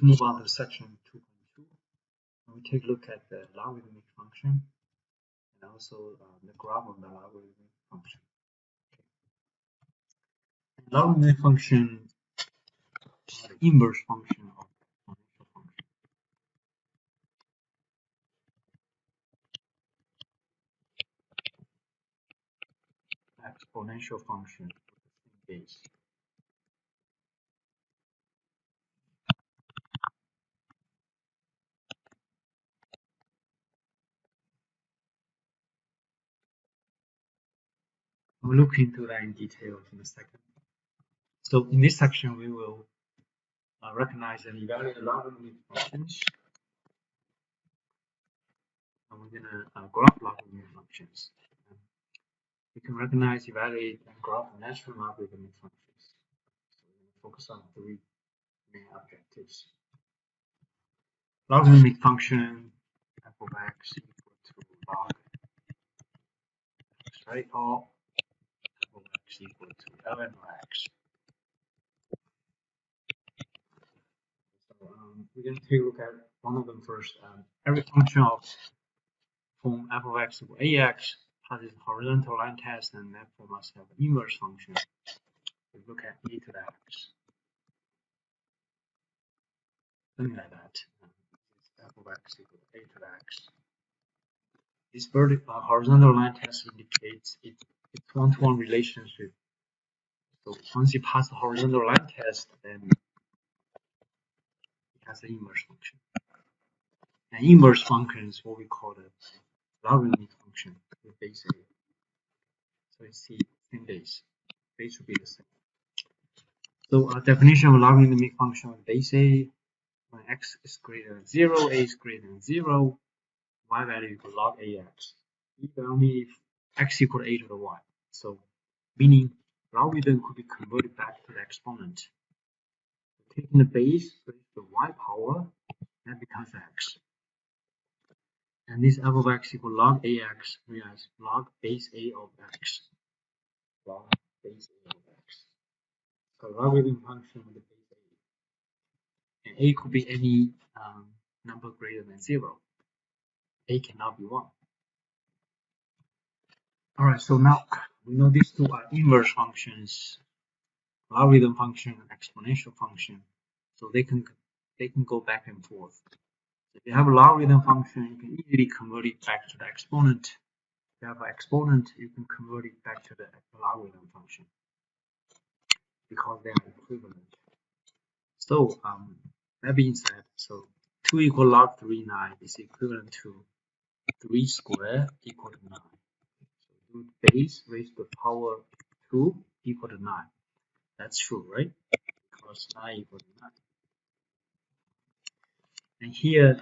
move on to section 2.2. We take a look at the logarithmic function and also the graph of the logarithmic function. Okay. Logarithmic function is the inverse function of exponential function. Exponential function with the same base. We'll look into that in detail in a second. So in this section, we will recognize and evaluate logarithmic functions. And we're going to graph logarithmic functions. We can recognize, evaluate, and graph natural logarithmic functions. So we're going to focus on three main objectives. Logarithmic function f of x equal to log x, right? Or f of x equal to ln of x. So we're going to take a look at one of them first. Every function of form f of x equal ax has its horizontal line test, and therefore must have an inverse function. We look at e to the x. Something like that. F of x equal to a to the x. This vertical horizontal line test indicates it's one-to-one relationship. So once you pass the horizontal line test, then it has an inverse function. An inverse function is what we call the logarithmic function with base a. So it's the same base. Base will be the same. So our definition of a logarithmic function with base a: when x is greater than 0, a is greater than 0, y value equal log ax. Even only if x equal to a to the y. So meaning logarithm could be converted back to the exponent. Taking the base raised to the y power, that becomes x. And this f of x equal log ax, whereas log base a of x. Log base a of x. So logarithm function with the base a. And a could be any number greater than 0. A cannot be 1. Alright, so now we know these two are inverse functions, logarithm function and exponential function. So they can go back and forth. If you have a logarithm function, you can easily convert it back to the exponent. If you have an exponent, you can convert it back to the logarithm function because they are equivalent. So that being said, so 2 equal log 3, 9 is equivalent to 3 squared equal to 9. So do base raised to the power 2 equal to 9. That's true, right? Because 9 equal to 9. And here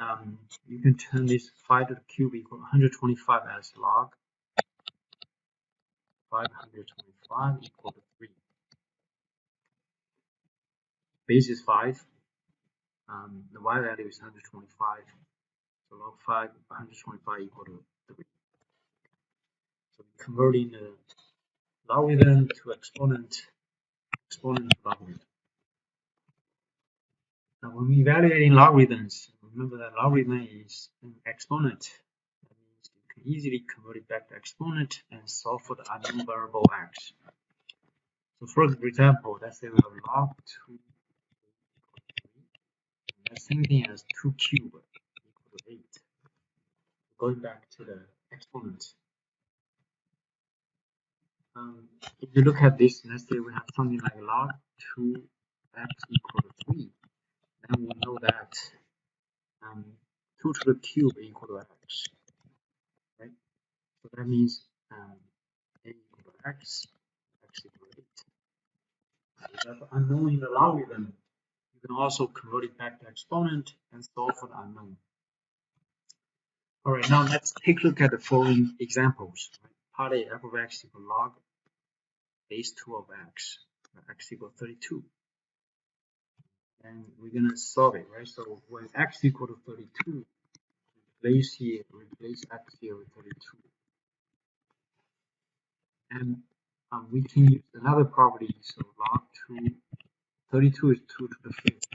you can turn this 5 to the cube equal to 125 as log 525 equal to 3. Base is 5. The y value is 125. So log 5, 125 equal to 3. So converting the logarithm to exponent to logarithm. Now when we evaluating logarithms, remember that logarithm is an exponent. That means you can easily convert it back to exponent and solve for the unknown variable x. So for example, let's say we have log 2 equal to 3. And that's the same thing as 2 cubed equal to 8. Going back to the exponent. If you look at this, let's say we have something like log 2x equal to 3. Then we know that 2 to the cube equal to x, right? So that means a equal to x equal to 8. If you have unknown in the logarithm, you can also convert it back to exponent and solve for the unknown. Alright, now let's take a look at the following examples. Right? Part A, f of x equal log base 2 of x, x equal 32. And we're going to solve it, right? So when x equal to 32, replace x here with 32. And we can use another property. So log 2, 32 is 2 to the 5th.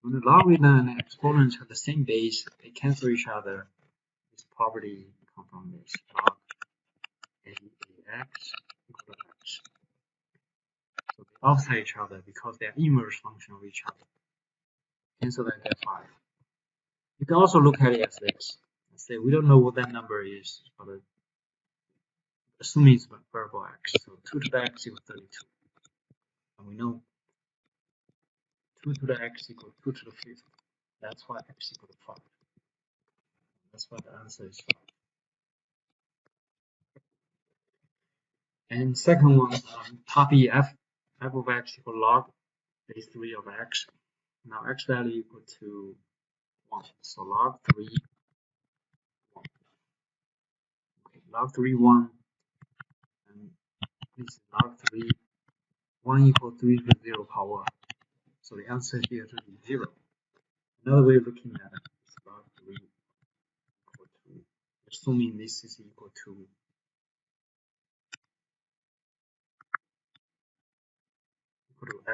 When the logarithm and exponents have the same base, they cancel each other. This property comes from this log ax equal to x. So they offset each other because they are inverse function of each other. Cancel that, get 5. You can also look at it as this. Let's say we don't know what that number is, but assuming it's variable x. So 2 to the x equals 32. And we know 2 to the x equals 2 to the 5th. That's why x equals 5. That's why the answer is 5. And second one, copy f of x equal log base 3 of x. Now x value equal to 1. So log 3, 1. Okay, log 3, 1. And this is log 3, 1 equal 3 to the 0 power. So the answer here should be 0. Another way of looking at it is log 3 equal to, assuming this is equal to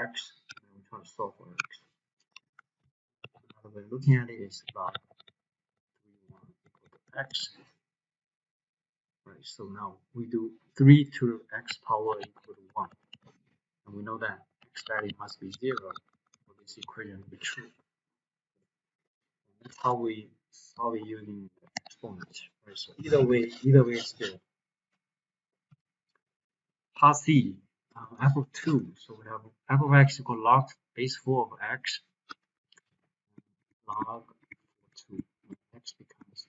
x, and we try to solve for x. Another way of looking at it is log 3, 1 equal to x. Right, so now we do 3 to the x power equal to 1. And we know that x value must be 0 for this equation to be true. And that's how we solve it using the exponent. Right, so either way is good. Part C, f of 2. So we have f of x equal log base 4 of x log 2. When x becomes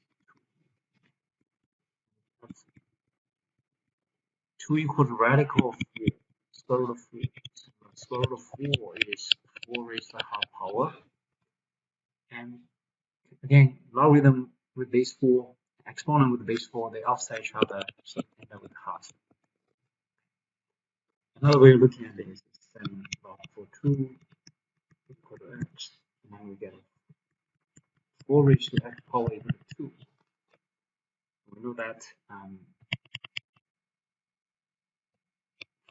2. 2 equal to radical of 4. Square root of 4. Square root of 4 is 4 raised to the half power. And again, logarithm with base 4, exponent with base 4, they offset each other, so end up with half. Another way of looking at this is saying log 2 equal to x, and then we get 4 raised to x power equal to 2. We know that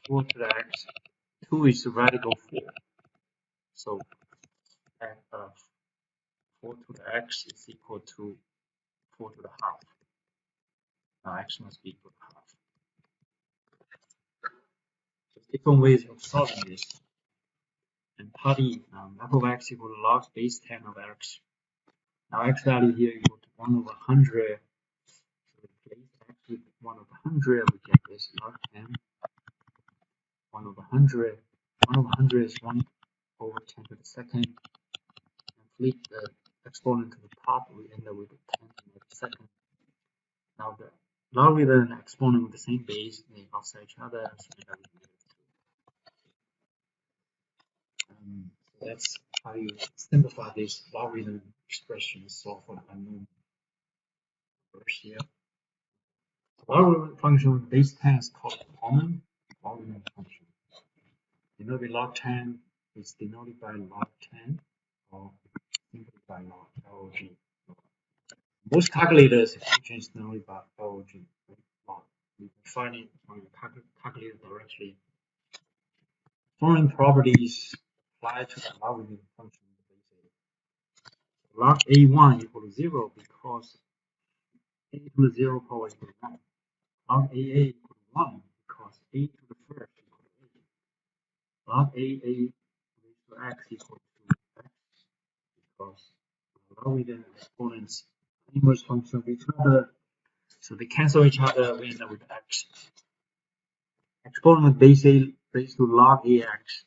4 to the x, 2 is the radical 4. So 4 to the x is equal to 4 to the half. Now x must be equal to half. So different ways of solving this. And part E, f of x equal to log base 10 of x. Now x value here equal to 1 over 100. So replace x with 1 over 100, we get this log 10. 1 over 100. 1 over 100 is 1 over 10 to the second. And flip the exponent to the top, we end up with 10 to the second. Now the logarithm and exponent with the same base, they offset each other, so we end up with so that's how you simplify this logarithm expression solve for the unknown numbers here. The logarithm function with base 10 is called common logarithm function. Denoted log 10 is denoted by log 10 or simply by log. Most calculators, the function is denoted by log. You can find it on your calculator directly. Following properties apply to the logarithm function. Log a1 equal to 0 because a to the 0 power equal to 1. Log aa equal to 1 because a to the first equal to a. Log aa raised to x equal to x because logarithm exponents inverse function of each other, so they cancel each other, we end up with x. Exponent with base a raised to log ax.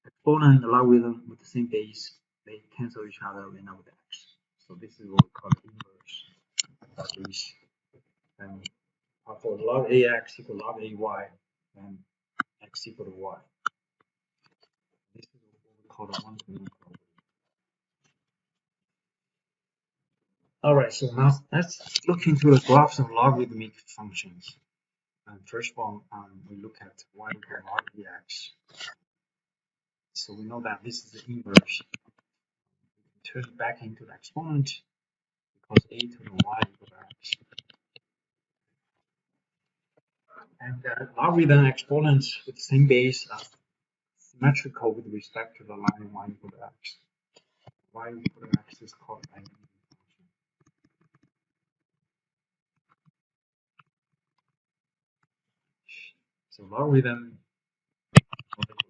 Exponent and the logarithm with the same base, they cancel each other, we end up with x. So this is what we call inverse properties. And for log ax equal log ay, and x equal to y. This is what we call the one-to-one property. Alright, so now let's look into the graphs of logarithmic functions. And first of all, we look at y equal log ax. So we know that this is the inverse. We can turn it back into the exponent because a to the y equal to x. And logarithm exponents with the same base are symmetrical with respect to the line y equal to x. y equal to x is called identity function. So logarithm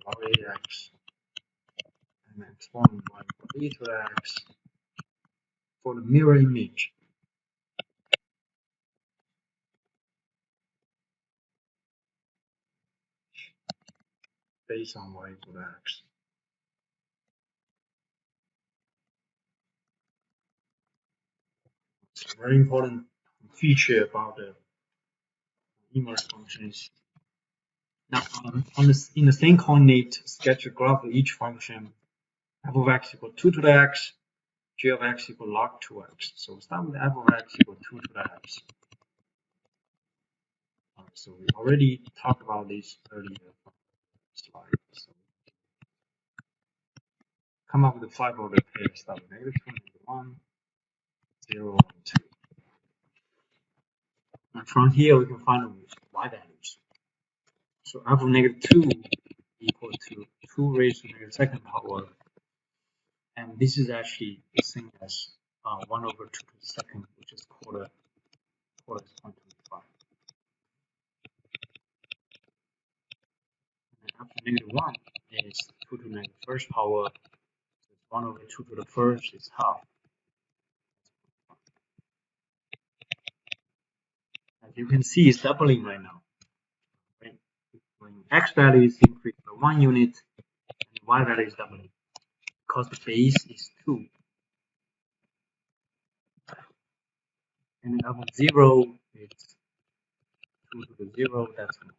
log x and exponent y equal e to the x for the mirror image based on y equal to x. It's a very important feature about the inverse functions. Now, in the same coordinate, sketch a graph of each function. F of x equal 2 to the x, g of x equal log 2x. So we start with f of x equal 2 to the x. So we already talked about this earlier slide. So come up with the 5 order pair, start with -2, -1, 0, and 2. And from here we can find the y values. So f of -2 equal to 2 raised to the second power, and this is actually the same as 1 over 2 to the second, which is quarter is 125. And after -1 is 2 to the first power, so 1 over 2 to the first is half. As you can see, it's doubling right now. Right? When x value is increased by 1 unit, and y value is doubling, because the base is 2. And f of 0 is 2 to the 0, that's 1.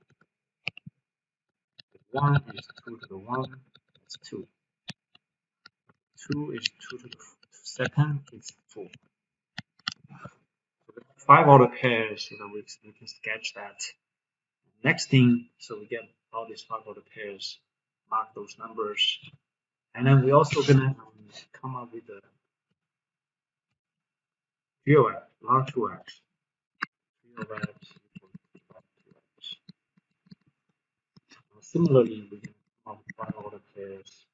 1 is 2 to the 1, that's 2. 2 is 2 to the second, it's 4. So 5 order pairs, so that we can sketch that. Next thing, so we get all these 5 order pairs, mark those numbers, and then we're also gonna come up with the g of x, log 2x. G of x equals log 2x. Similarly, we can come up with 5 order pairs.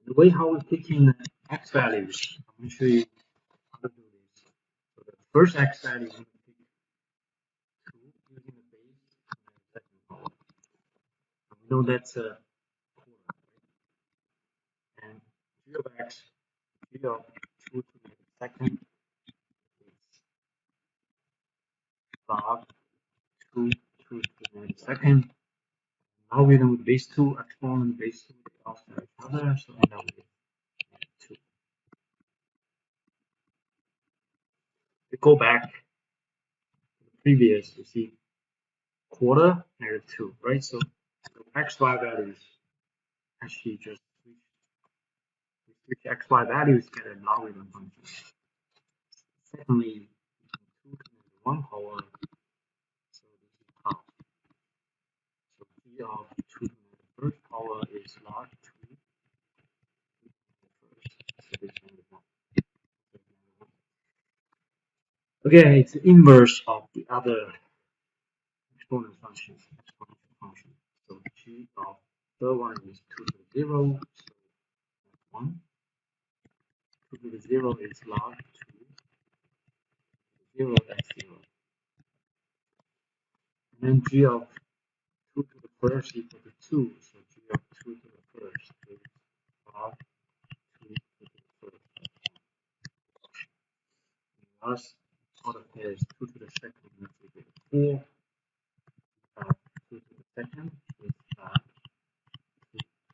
The way how we pick in x values, I'm going to show you how to do this. So the first x value, we're going to pick 2 using the base and the second power. And we know that's a quarter, right? And g of x, g of 2 to the second is log 2 to the second. Now we're going with base 2, exponent base 2, they offset each other, so end up with 2. We go back to the previous, you see quarter, -2, right? So the xy values actually just switch xy values get a logarithm function. Secondly, 2 to the 1 power, so this is half. So g of 2 to the first power is log 2 to the first, so this is 1. Okay, it's the inverse of the other exponent functions, exponential function. So g of third one is 2 to the 0, so that's 1. 2 to the 0 is log 2 to the 0, that's 0. And then g of 2 to the first equal to 2, so g of 2 to the first is log 2 to the first. And last order pair is 2 to the second is equal to 4. 2 to the second is 2 to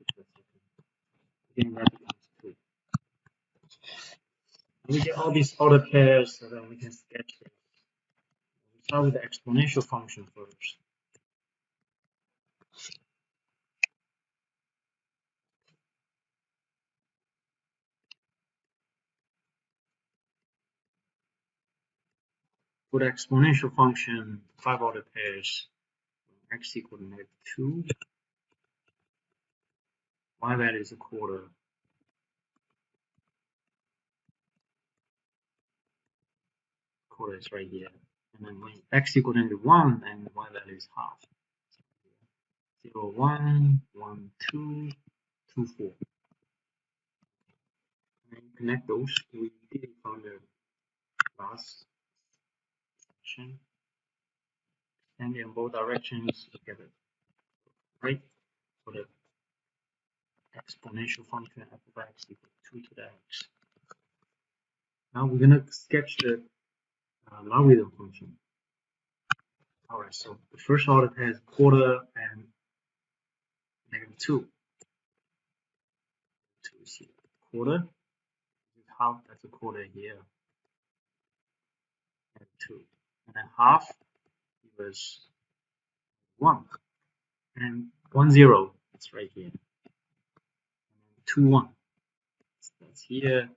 the second. Again, that becomes 2. And we get all these order pairs, so then we can sketch it. We start with the exponential function first. For the exponential function, 5 order pairs, x equal to -2, y value is a quarter, quarter is right here. And then when x equal to 1, and y value is half. 0, 1, 1, 2, 2, 4. And connect those. We did it from the last section. And in both directions together. Right? For the exponential function f of x equal to 2 to the x. Now we're going to sketch the logarithm function. Alright, so the first order has quarter and -2. 2 is here. Quarter is half, that's a quarter here. And 2. And then half was 1. And 1, 0, it's right here. And 2, 1. That's here.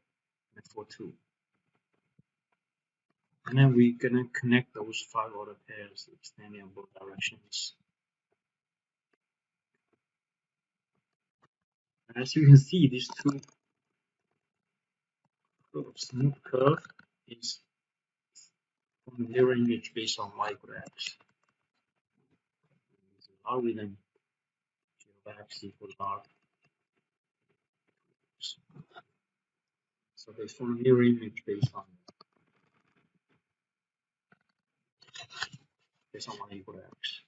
And 4, 2. And then we're gonna connect those 5 order pairs extending in both directions. And as you can see, these two smooth curve is from the mirror image based on y equal to x. Logarithm of x equal log. So they form a mirror image based on y equal to x.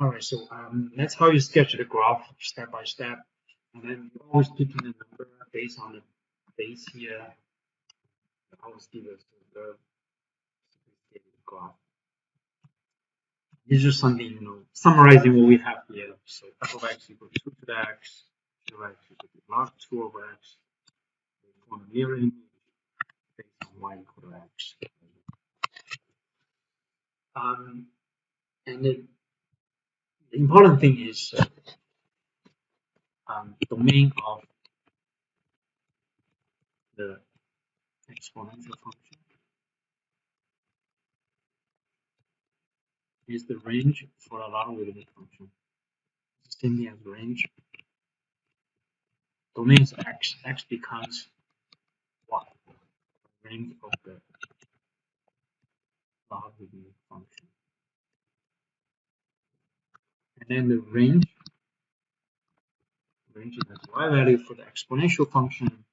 Alright, so that's how you sketch the graph step by step. And then you always pick in a number based on the base here. You always give us the graph. This is just something, summarizing what we have here. So f of x equals 2 to the x, g of x equals log 2 over x. We form a mirror image based on y equal to x. And then the important thing is domain of the exponential function is the range for a logarithmic function. Same thing as range. Domain is x. X becomes y. Range of the logarithmic function. And then the range is the y value for the exponential function.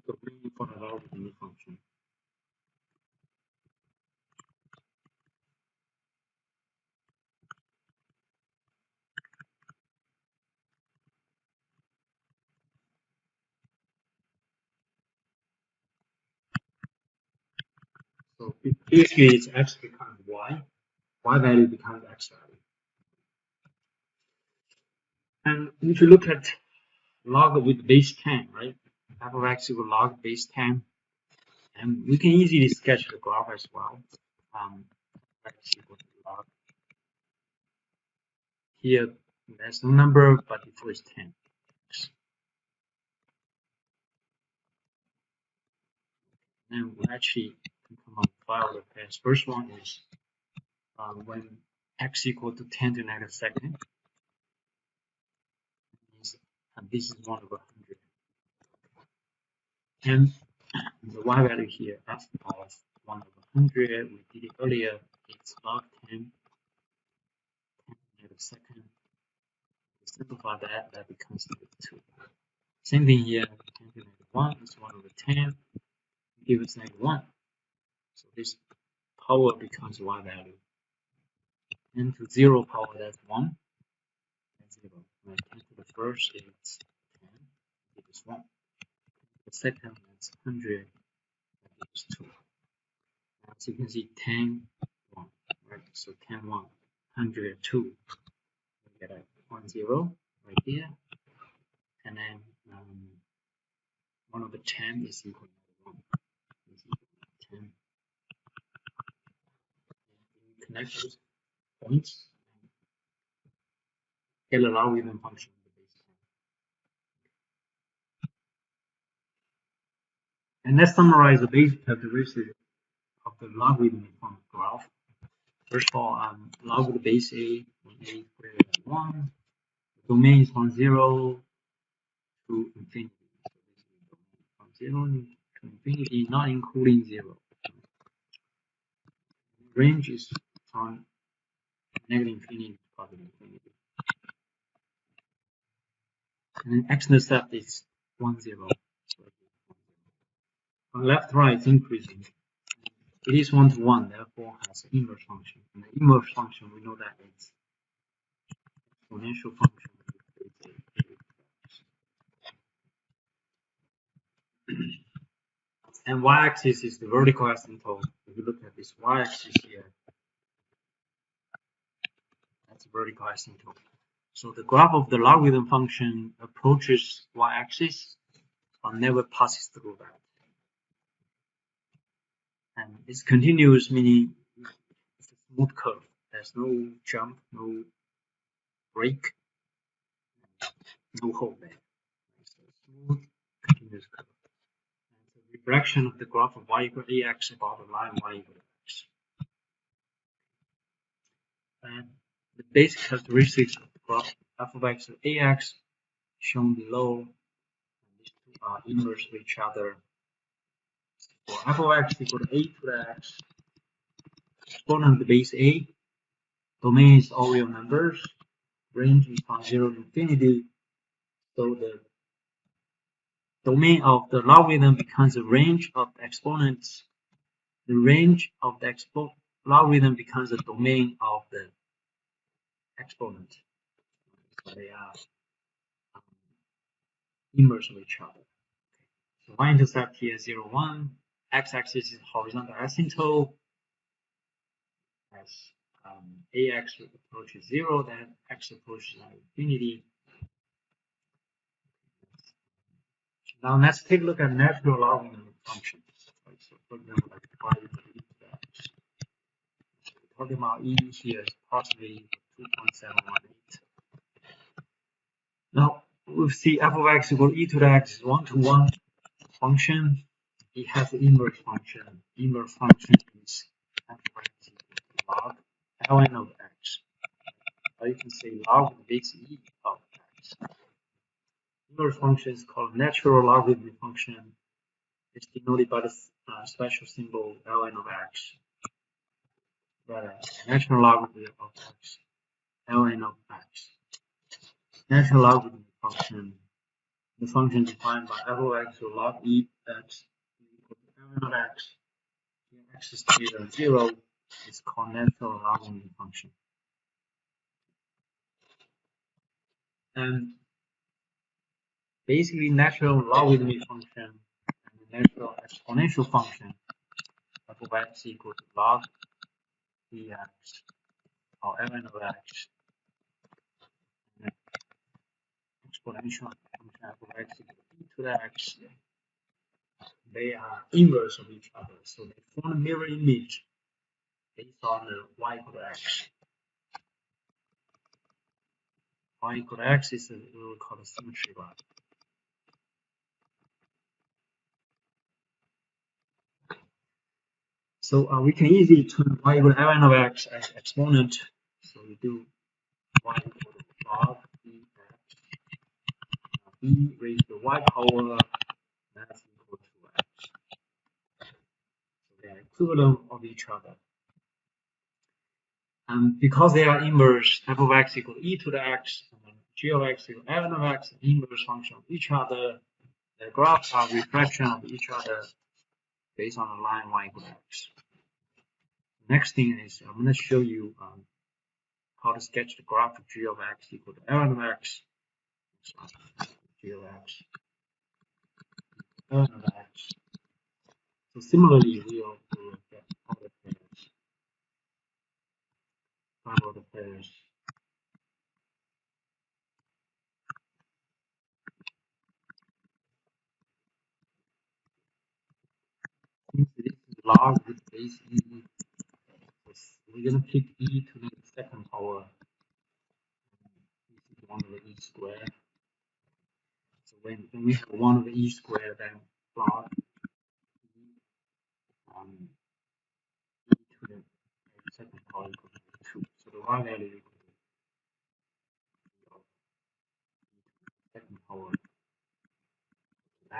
The range for the logarithmic function. So basically, it's x becomes y value becomes x value. And if you look at log with base 10, right? F of x equal log base 10. And we can easily sketch the graph as well. X equal to log. Here, there's no number, but before it's 10. And we actually come up with 5 other pairs. First one is when x equal to 10 to the negative second. And this is 1 over 100. And the y value here, f of 1 over 100, we did it earlier, it's log 10 to the negative second. Simplify that becomes -2. Same thing here, 10 to the negative 1 is 1 over 10, give us -1. So this power becomes y value. 10 to 0 power, that's 1. That's 0. Right, 10 to the first is 10, it is 1. The second is 100, that is 2. As you can see, 10, 1. Right, so 10, 1, 100, 2. We get a 1, 0 right here. And then 1 over 10 is equal to 1. Is equal to 10. And connect those points. Get a logarithm function in the base 10. And let's summarize the basic characteristics of the logarithm function graph. First of all, log with the base a when a greater than 1, Domain is from 0 to infinity. So this is the domain from 0 to infinity, not including 0. Range is from negative infinity to positive infinity. And then x-intercept is 1, 0. So from left to right, it's increasing. It is 1 to 1, therefore has an inverse function. And the inverse function, we know that it's exponential function. And y-axis is the vertical asymptote. If you look at this y-axis here, that's a vertical asymptote. So the graph of the logarithm function approaches y-axis, but never passes through that. And it's continuous, meaning it's a smooth curve. There's no jump, no break, no hole there. It's a smooth, continuous curve. And the reflection of the graph of y equal ax about the line y equal x. And the basic characteristics of the graph f of x and ax shown below. And these two are inverse of each other. For f of x equal to a to the x, exponent of the base a, domain is all real numbers, range is from 0 to infinity. So the domain of the logarithm becomes the range of the exponents. The range of the logarithm becomes the domain of the exponent. So they are inverse of each other. So y-intercept here is 0, 1. X-axis is horizontal asymptote. As ax approaches 0, then x approaches infinity. Now let's take a look at natural logarithm functions. So for example, like y equal to e to the x. We're talking about e here is possibly 2.718. Now we see f of x equal to e to the x is 1-to-1 function. It has an inverse function. Inverse function is f of x equal to log ln of x. Or you can say log the base e of x. Inverse function is called natural logarithmic function. It's denoted by the special symbol ln of x. Whereas natural logarithm of x, ln of x. Natural logarithm function, the function defined by f of x or log e x equal to ln of x. When x is greater than 0, it's called natural logarithm function. And basically, natural logarithmic function and the natural exponential function f of x equal to log dx or ln of x. And exponential function f of x equal to e to the x. They are inverse of each other, so they form a mirror image based on the y equal to x. Y equal to x is what we call a symmetry line. So we can easily turn y equal to ln of x as exponent. So we do y equal to log dx b raised to y power that's equal to x. So they are equivalent of each other. And because they are inverse, f of x equal to e to the x, and g of x equal to ln of x, inverse function of each other, the graphs are reflection of each other based on the line y equal to x. Next thing is I'm going to show you how to sketch the graph of g of x equal to ln of x. G of x, ln of x. So similarly, we will get other pairs. Find other pairs. Since this is log with base e, we're going to pick e to the second power. This is 1 over e squared. So when we have 1 over e squared, then log e to the second power equal to 2. So the y value equal to 0.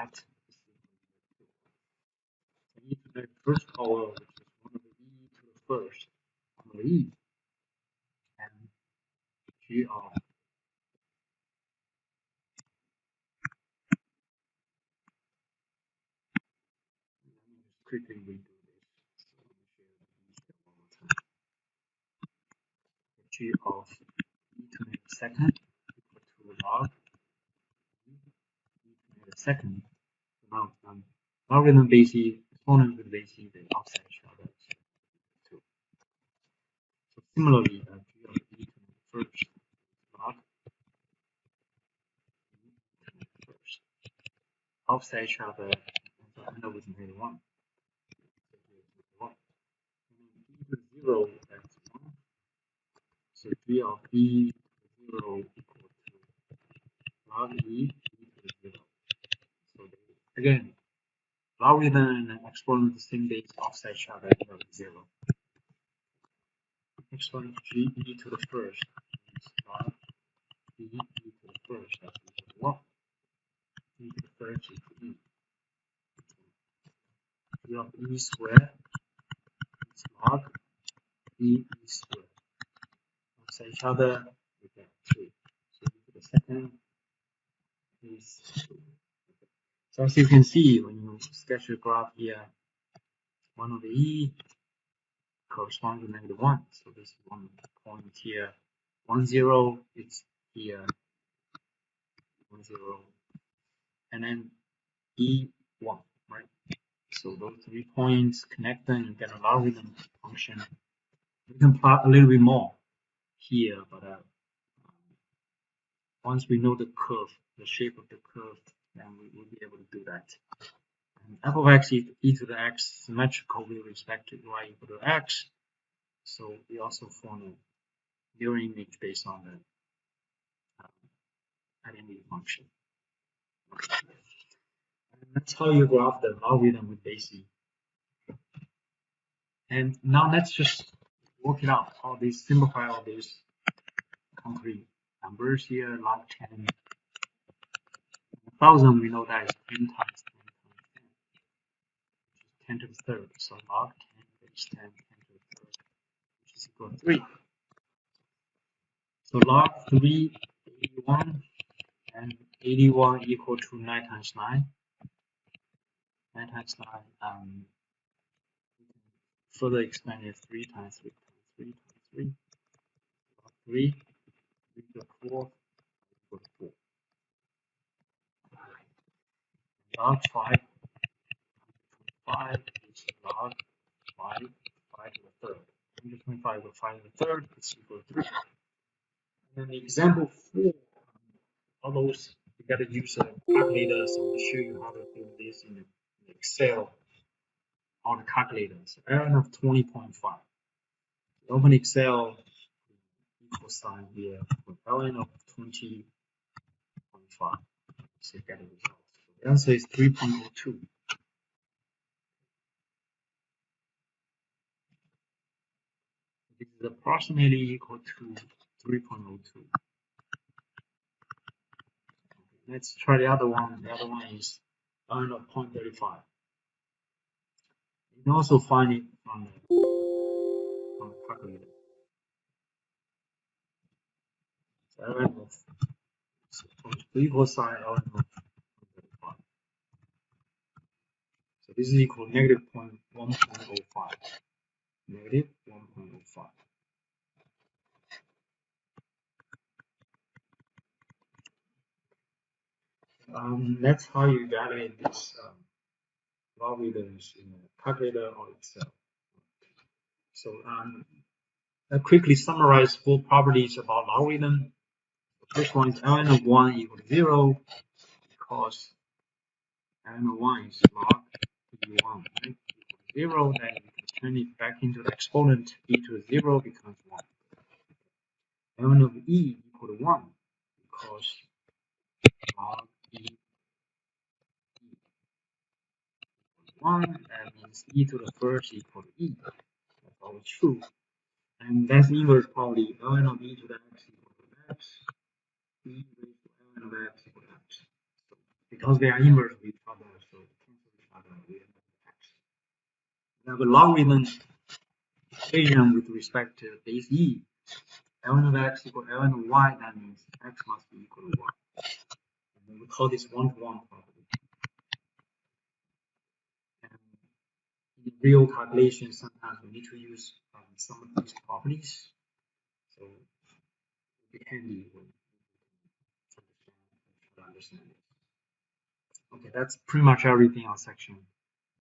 that is equal to 2. So e to the first power, which is 1 over e to the first, 1 over e, and g of, let me just quickly redo this. So let me share the detail one more time. G of e to the second equal to log e to the second. So now logarithm basic, exponent with basic, they offset each other. So similarly, g of e to the first log e to the first offset each other, and so end up with negative 1. So here's negative 1. And then e to the 0, that's 1. So g of e to the 0 equal to log e to the 0. So again, logarithm and exponent the same base offset each other end up with 0. Exponent g e to the first is log e to the first, that's equal to 1. E to the first equal to e. G of e squared is log e squared. Offset each other, we get 3. So e to the second is 2. So as you can see, when you sketch a graph here, 1 over e corresponds to negative 1. So this is one point here. 1, 0, it's here. 1, 0. And then e1, right? So those 3 points connect them, you get a logarithm function. We can plot a little bit more here, but once we know the curve, the shape of the curve, then we will be able to do that. And f of x is e to the x symmetrical with respect to y equal to x. So we also form a mirror image based on the identity function. Okay. And that's how you graph the logarithm with base e. And now let's just work it out, how they simplify all these concrete numbers here. Log 10, 1,000, we know that is 10 times 10 times 10, which is 10 to the third. So log 10 base 10, 10 to the third, which is equal to 3. So log 3, 81, and 81 equal to 9 times 9. 9 times 9, further expand it 3 times 3 times 3 times 3. Log 3, 3 to the 4 equal to 4. Log 5, 5 is log 5, 5 to the third. 125 with 5 to the third is equal to 3. And then example 4, all those you gotta use a calculator, so I'll show you how to do this in Excel on the calculator. So ln of 20.5. Open Excel, equal sign here with ln of 20.5. So get the result. So the answer is 3.02. This is approximately equal to 3.02. Let's try the other one. The other one is ln of 0.35. You can also find it from the calculator. So ln of equal sign ln of 0.35. So this is equal to negative 1.05. Negative 1.05. That's how you evaluate these logarithms in a calculator or Excel. So let's quickly summarize 4 properties about logarithm. The first one is ln of 1 equal to 0 because ln of 1 is log e1, right? Equal to 0, then you can turn it back into the exponent. E to the 0 becomes 1. Ln of e equal to 1 because log e 1, that means e to the first equal to e. That's always true. And that's inverse probably ln of e to the x equal to x, e raised to ln of x equal to x. So because they are inverse of each other, We have a logarithm equation with respect to base e. Ln of x equal ln of y, that means x must be equal to y. And we call this one-to-one property. And in real calculations, sometimes we need to use some of these properties. So it will be handy when you understand it. Okay, that's pretty much everything on section